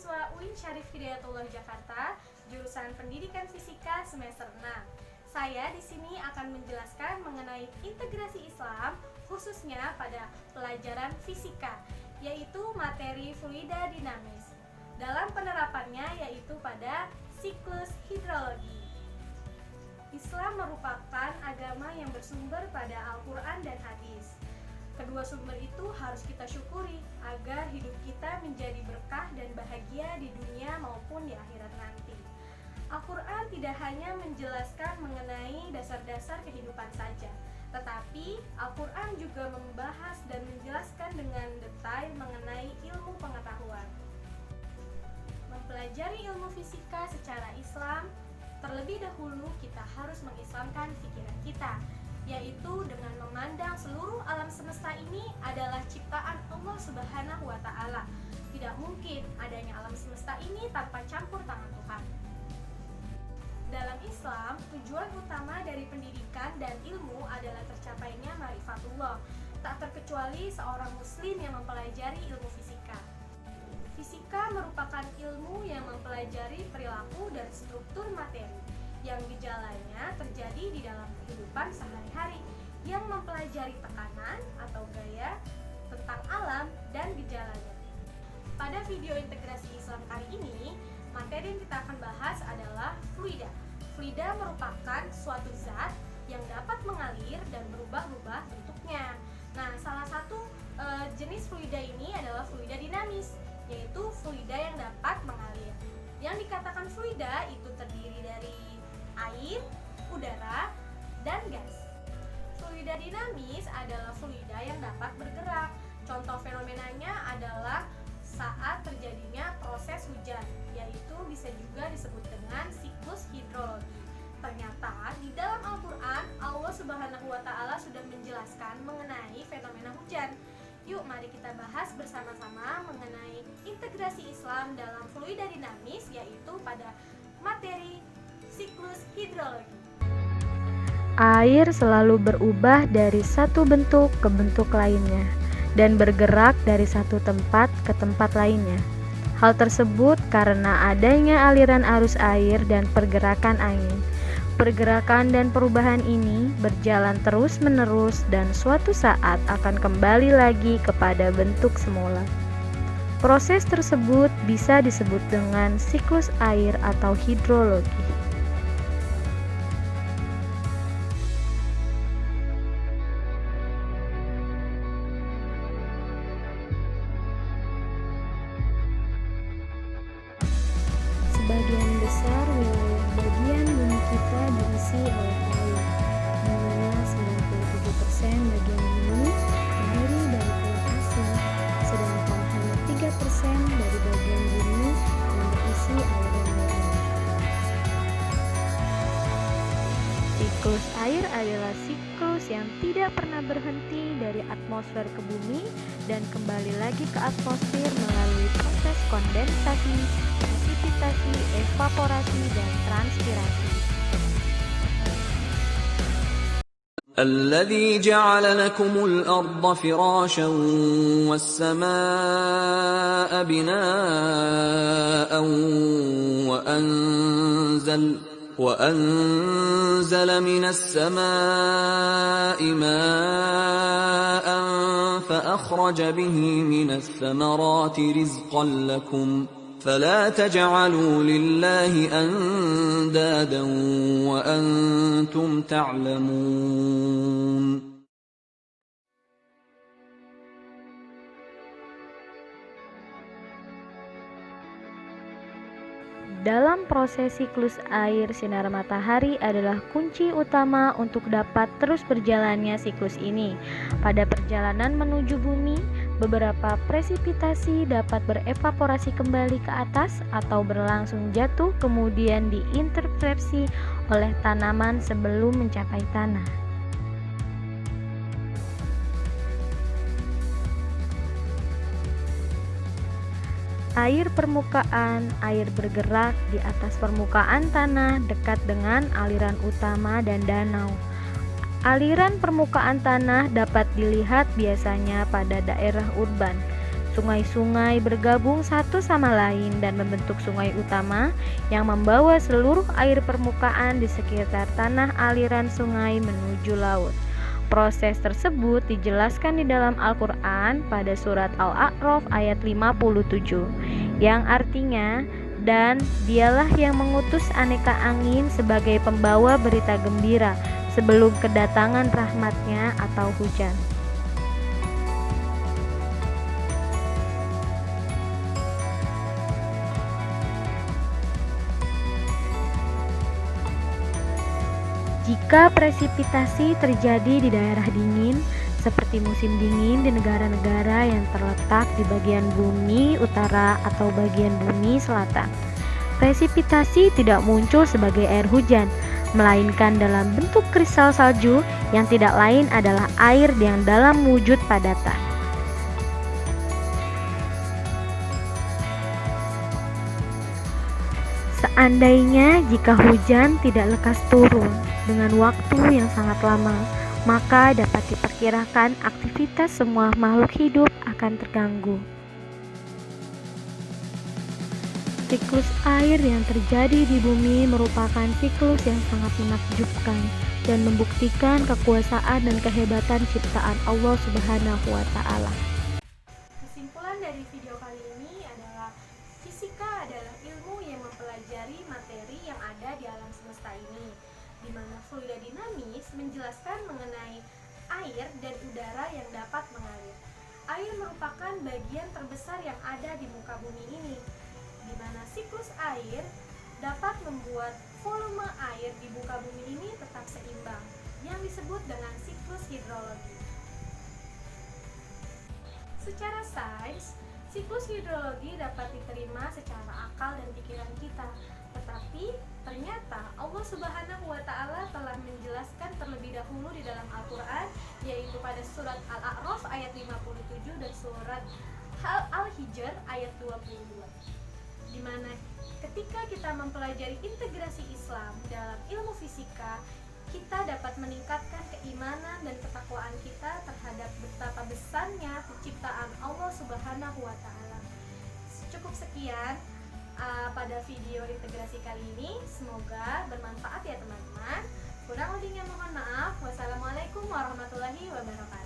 mahasiswa UIN Syarif Hidayatullah Jakarta, jurusan Pendidikan Fisika semester 6. Saya di sini akan menjelaskan mengenai integrasi Islam, khususnya pada pelajaran fisika, yaitu materi fluida dinamis. Dalam penerapannya yaitu pada siklus hidrologi. Islam merupakan agama yang bersumber pada Al-Quran dan hadis. Kedua sumber itu harus kita syukuri agar hidup kita menjadi berkah dan bahagia di dunia maupun di akhirat nanti. Al-Quran tidak hanya menjelaskan mengenai dasar-dasar kehidupan saja, tetapi Al-Quran juga membahas dan menjelaskan dengan detail mengenai ilmu pengetahuan. Mempelajari ilmu fisika secara Islam, terlebih dahulu kita harus mengislamkan pikiran kita, yaitu dengan memandang seluruh alam semesta ini adalah ciptaan Allah Subhanahu wa Ta'ala. Tidak mungkin adanya alam semesta ini tanpa campur tangan Tuhan. Dalam Islam, tujuan utama dari pendidikan dan ilmu adalah tercapainya ma'rifatullah, tak terkecuali seorang muslim yang mempelajari ilmu fisika. Fisika merupakan ilmu yang mempelajari perilaku dan struktur materi, yang gejalanya terjadi di dalam kehidupan sehari-hari, yang mempelajari tekanan atau gaya tentang alam dan gejalanya. Pada video integrasi Islam kali ini, materi yang kita akan bahas adalah fluida. Fluida merupakan suatu zat yang dapat mengalir dan berubah-ubah bentuknya. Nah, salah satu jenis fluida ini adalah fluida dinamis, yaitu fluida yang dapat mengalir. Yang dikatakan fluida itu terdiri dari air, udara, dan gas. Fluida dinamis adalah fluida yang dapat bergerak. Contoh fenomenanya adalah saat terjadinya proses hujan, yaitu bisa juga disebut dengan siklus hidrologi. Ternyata di dalam Al-Quran, Allah Subhanahu wa Ta'ala sudah menjelaskan mengenai fenomena hujan. Yuk mari kita bahas bersama-sama mengenai integrasi Islam dalam fluida dinamis, yaitu pada materi siklus hidrologi. Air selalu berubah dari satu bentuk ke bentuk lainnya dan bergerak dari satu tempat ke tempat lainnya. Hal tersebut karena adanya aliran arus air dan pergerakan angin. Pergerakan dan perubahan ini berjalan terus-menerus dan suatu saat akan kembali lagi kepada bentuk semula. Proses tersebut bisa disebut dengan siklus air atau hidrologi. Sebagian besar wilayah bagian bumi kita diisi oleh air, di mana 97% bagian bumi terdiri dari kulit asin, sedangkan hanya 3% dari bagian bumi yang berisi aliran laut. Siklus air adalah siklus yang tidak pernah berhenti dari atmosfer ke bumi dan kembali lagi ke atmosfer melalui proses kondensasi, presipitasi, evaporasi, dan transpirasi. الذي جعل لكم الأرض فراشا والسماء بناء وأنزل من السماء ماء فأخرج به من الثمرات رزقا لكم فلا تجعلوا لله أندادا وأنتم تعلمون. Dalam proses siklus air, sinar matahari adalah kunci utama untuk dapat terus berjalannya siklus ini. Pada perjalanan menuju bumi, beberapa presipitasi dapat berevaporasi kembali ke atas atau berlangsung jatuh kemudian diinterfrepsi oleh tanaman sebelum mencapai tanah. Air permukaan, air bergerak di atas permukaan tanah dekat dengan aliran utama dan danau. Aliran permukaan tanah dapat dilihat biasanya pada daerah urban. Sungai-sungai bergabung satu sama lain dan membentuk sungai utama yang membawa seluruh air permukaan di sekitar tanah aliran sungai menuju laut. Proses tersebut dijelaskan di dalam Al-Quran pada surat Al-A'raf ayat 57, yang artinya, dan dialah yang mengutus aneka angin sebagai pembawa berita gembira sebelum kedatangan rahmatnya atau hujan. Jika presipitasi terjadi di daerah dingin, seperti musim dingin di negara-negara yang terletak di bagian bumi utara atau bagian bumi selatan, presipitasi tidak muncul sebagai air hujan, melainkan dalam bentuk kristal salju yang tidak lain adalah air yang dalam wujud padatan. Seandainya jika hujan tidak lekas turun dengan waktu yang sangat lama, maka dapat diperkirakan aktivitas semua makhluk hidup akan terganggu. Siklus air yang terjadi di bumi merupakan siklus yang sangat menakjubkan dan membuktikan kekuasaan dan kehebatan ciptaan Allah Subhanahu wa Ta'ala. Kesimpulan dari video kali ini adalah fisika adalah ilmu yang mempelajari materi yang ada di alam semesta ini, di mana fluida dinamis menjelaskan mengenai air dan udara yang dapat mengalir. Air merupakan bagian terbesar yang ada di muka bumi ini, di mana siklus air dapat membuat volume air di muka bumi ini tetap seimbang, yang disebut dengan siklus hidrologi. Secara sains, siklus hidrologi dapat diterima secara akal dan pikiran kita, tetapi ternyata Allah Subhanahu wa Ta'ala telah menjelaskan terlebih dahulu di dalam Al-Quran, yaitu pada surat Al-A'raf ayat 57 dan surat Al-Hijr ayat 22, di mana ketika kita mempelajari integrasi Islam dalam ilmu fisika, kita dapat meningkatkan keimanan dan ketakwaan kita terhadap betapa besarnya penciptaan Allah Subhanahu wa Ta'ala. Cukup sekian pada video integrasi kali ini, semoga bermanfaat ya teman-teman. Kurang lebihnya mohon maaf. Wassalamualaikum warahmatullahi wabarakatuh.